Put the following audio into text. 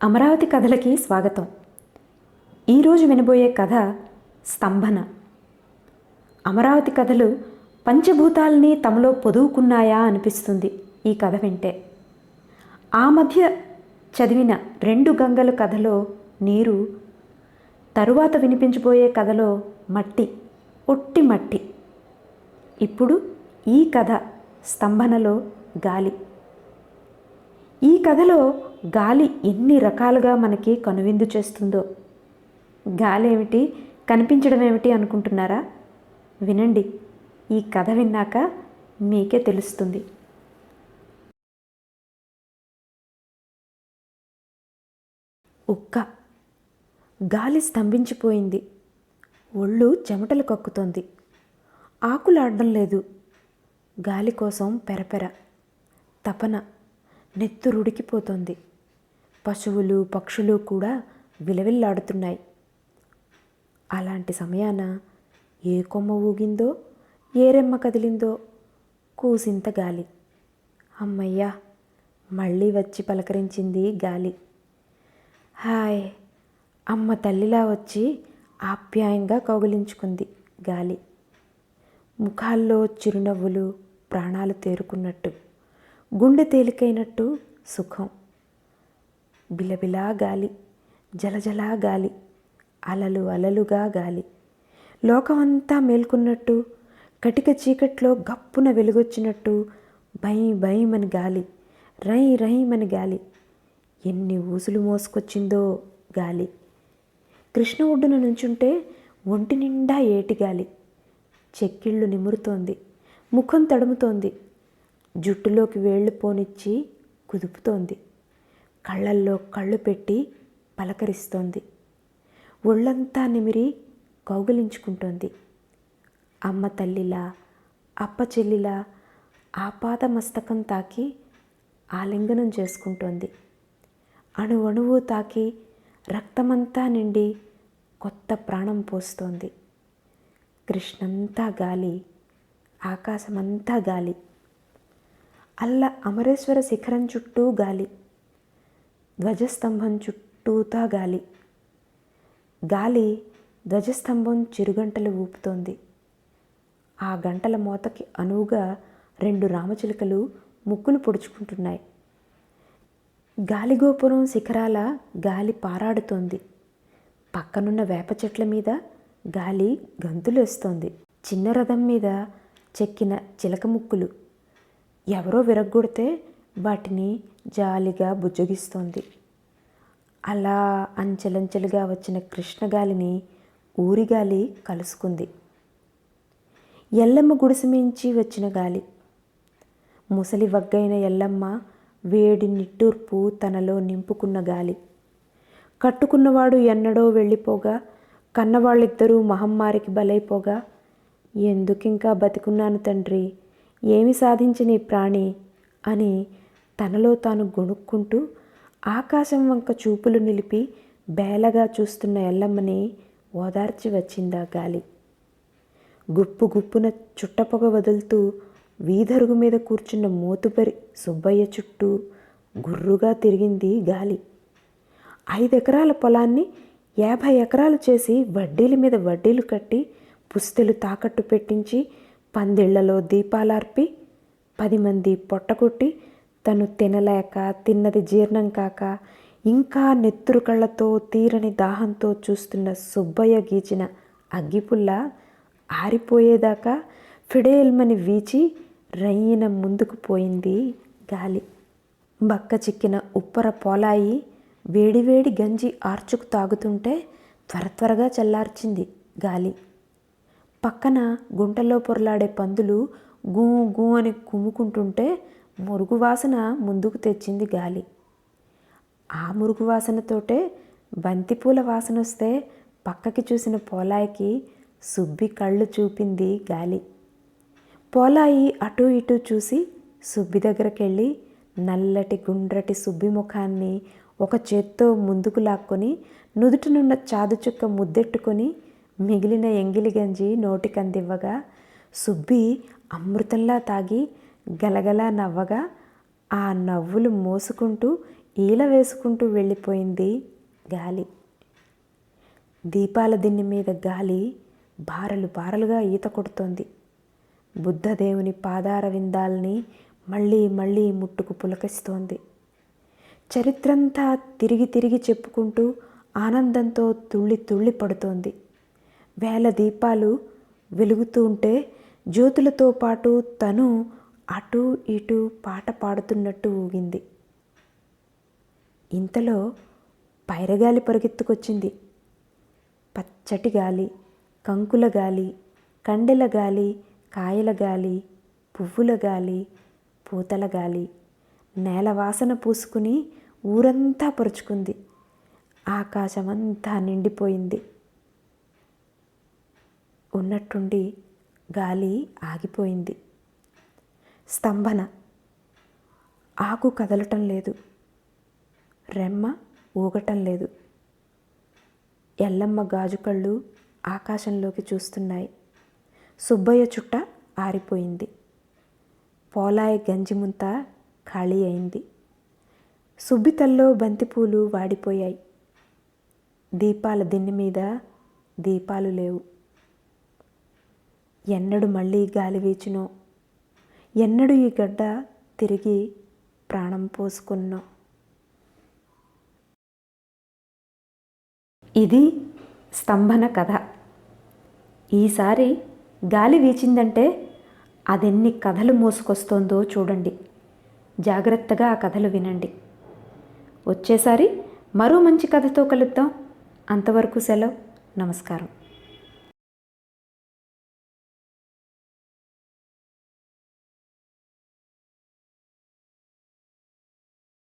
అమరావతి కథలకి స్వాగతం. ఈరోజు వినబోయే కథ స్తంభన. అమరావతి కథలు పంచభూతాల్ని తమలో పొదువుకున్నాయా అనిపిస్తుంది ఈ కథ వింటే. ఆ మధ్య చదివిన రెండు గంగల కథలో నీరు, తరువాత వినిపించబోయే కథలో మట్టి, ఒట్టి మట్టి. ఇప్పుడు ఈ కథ స్తంభనలో గాలి. ఈ కథలో గాలి ఎన్ని రకాలుగా మనకి కనువిందు చేస్తుందో. గాలి ఏమిటి, కనిపించడం ఏమిటి అనుకుంటున్నారా? వినండి, ఈ కథ విన్నాక మీకే తెలుస్తుంది. ఉక్క. గాలి స్తంభించిపోయింది. ఒళ్ళు చెమటలు కక్కుతోంది. ఆకులాడడం లేదు. గాలి కోసం పెరపెర, తపన, నెత్తురుడికిపోతోంది. పశువులు పక్షులు కూడా విలవిల్లాడుతున్నాయి. అలాంటి సమయాన ఏ కొమ్మ ఊగిందో, ఏ రెమ్మ కదిలిందో కూసింత గాలి. అమ్మయ్యా, మళ్ళీ వచ్చి పలకరించింది గాలి. హాయ్, అమ్మ తల్లిలా వచ్చి ఆప్యాయంగా కౌగిలించుకుంది గాలి. ముఖాల్లో చిరునవ్వులు, ప్రాణాలు తేరుకున్నట్టు, గుండె తేలికైనట్టు సుఖం. బిలబిలా గాలి, జలజలా గాలి, అలలు అలలుగా గాలి. లోకమంతా మేల్కొన్నట్టు, కటిక చీకట్లో గప్పున వెలుగొచ్చినట్టు భై భయమని గాలి, రై రహిమని గాలి. ఎన్ని ఊసులు మోసుకొచ్చిందో గాలి. కృష్ణ ఒడ్డున నుంచుంటే ఒంటి నిండా ఏటిగాలి. చెక్కిళ్ళు నిమురుతోంది, ముఖం తడుముతోంది, జుట్టులోకి వేళ్ళు పోనిచ్చి కుదుపుతోంది, కళ్ళల్లో కళ్ళు పెట్టి పలకరిస్తోంది, ఒళ్ళంతా నిమిరి కౌగిలించుకుంటోంది. అమ్మ తల్లిలా, అప్ప చెల్లిలా ఆపాద మస్తకం తాకి ఆలింగనం చేసుకుంటోంది. అణువణువు తాకి రక్తమంతా నిండి కొత్త ప్రాణం పోస్తోంది. కృష్ణంతా గాలి, ఆకాశమంతా గాలి. అల్ల అమరేశ్వర శిఖరం చుట్టూ గాలి, ధ్వజస్తంభం చుట్టూతా గాలి. గాలి ధ్వజస్తంభం చిరుగంటలు ఊపుతోంది. ఆ గంటల మోతకి అనువుగా రెండు రామచిలుకలు ముక్కులు పొడుచుకుంటున్నాయి. గాలిగోపురం శిఖరాల గాలి పారాడుతోంది. పక్కనున్న వేప చెట్ల మీద గాలి గంతులేస్తోంది. చిన్న రథం మీద చెక్కిన చిలక ముక్కులు ఎవరో విరగ్గొడితే వాటిని జాలిగా బుజ్జగిస్తోంది. అలా అంచెలంచెలుగా వచ్చిన కృష్ణగాలిని ఊరిగాలి కలుసుకుంది. ఎల్లమ్మ గుడిసెమించి వచ్చిన గాలి. ముసలి వగ్గైన ఎల్లమ్మ వేడి నిట్టూర్పు తనలో నింపుకున్న గాలి. కట్టుకున్నవాడు ఎన్నడో వెళ్ళిపోగా, కన్నవాళ్ళిద్దరూ మహమ్మారికి బలైపోగా, ఎందుకింకా బతికున్నాను తండ్రి, ఏమి సాధించని ప్రాణి అని తనలో తాను గొణుక్కుంటూ ఆకాశం వంక చూపులు నిలిపి బేలగా చూస్తున్న ఎల్లమ్మని ఓదార్చి వచ్చిందా గాలి. గుప్పు గుప్పున చుట్టపొగ వదులుతూ వీధరుగు మీద కూర్చున్న మోతుబరి సుబ్బయ్య చుట్టూ గుర్రుగా తిరిగింది గాలి. 5 ఎకరాల పొలాన్ని 50 ఎకరాలు చేసి వడ్డీల మీద వడ్డీలు కట్టి పుస్తెలు తాకట్టు పెట్టించి పందిళ్లలో దీపాలార్పి 10 మంది పొట్టకొట్టి తను తినలేక తిన్నది జీర్ణం కాక ఇంకా నెత్తురు కళ్ళతో తీరని దాహంతో చూస్తున్న సుబ్బయ్య గీచిన అగ్గిపుల్ల ఆరిపోయేదాకా ఫిడేల్మని వీచి రయ్యిన ముందుకు పోయింది గాలి. బక్క చిక్కిన ఉప్పర పోలాయి వేడివేడి గంజి ఆర్చుకు తాగుతుంటే త్వరగా చల్లార్చింది గాలి. పక్కన గుంటలో పొరలాడే పందులు గూ గూ అని కుమ్ముకుంటుంటే మురుగు వాసన ముందుకు తెచ్చింది గాలి. ఆ మురుగు వాసనతోటే బంతిపూల వాసన వస్తే పక్కకి చూసిన పోలాయికి సుబ్బి కళ్ళు చూపింది గాలి. పోలాయి అటూ ఇటూ చూసి సుబ్బి దగ్గరకెళ్ళి నల్లటి గుండ్రటి సుబ్బి ముఖాన్ని ఒక చేత్తో ముందుకు లాక్కొని నుదుటినున్న చాదుచుక్క ముద్దెట్టుకొని మిగిలిన ఎంగిలి గంజి నోటికందివ్వగా సుబ్బి అమృతంలా తాగి గలగలా నవ్వగా ఆ నవ్వులు మోసుకుంటూ ఈల వేసుకుంటూ వెళ్ళిపోయింది గాలి. దీపాల దిన్నె మీద గాలి బారలు బారలుగా ఈత కొడుతోంది. బుద్ధదేవుని పాదార విందాల్ని మళ్ళీ మళ్ళీ ముట్టుకు పులకిస్తోంది. చరిత్రంతా తిరిగి తిరిగి చెప్పుకుంటూ ఆనందంతో తుళ్ళి తుళ్ళి పడుతోంది. వేల దీపాలు వెలుగుతూ ఉంటే జ్యోతులతో పాటు తను అటూ ఇటూ పాట పాడుతున్నట్టు ఊగింది. ఇంతలో పైరగాలి పరిగెత్తుకొచ్చింది. పచ్చటి గాలి, కంకుల గాలి, కండెల గాలి, కాయల గాలి, పువ్వుల గాలి, పూతల గాలి నేల వాసన పూసుకుని ఊరంతా పరుచుకుంది. ఆకాశమంతా నిండిపోయింది. ఉన్నట్టుండి గాలి ఆగిపోయింది. స్తంభన. ఆకు కదలటం లేదు, రెమ్మ ఊగటం లేదు. ఎల్లమ్మ గాజు కళ్ళు ఆకాశంలోకి చూస్తున్నాయి. సుబ్బయ్య చుట్ట ఆరిపోయింది. పోలాయి గంజిముంత ఖాళీ అయింది. సుబ్బితల్లో బంతిపూలు వాడిపోయాయి. దీపాల దిన్నె మీద దీపాలు లేవు. ఎన్నడు మళ్ళీ గాలి వీచునో, ఎన్నడు ఈ గడ్డ తిరిగి ప్రాణం పోసుకున్నో. ఇది స్తంభన కథ. ఈసారి గాలి వీచిందంటే అదెన్ని కథలు మోసుకొస్తోందో చూడండి. జాగ్రత్తగా ఆ కథలు వినండి. వచ్చేసారి మరో మంచి కథతో కలుద్దాం. అంతవరకు సెలవు. నమస్కారం.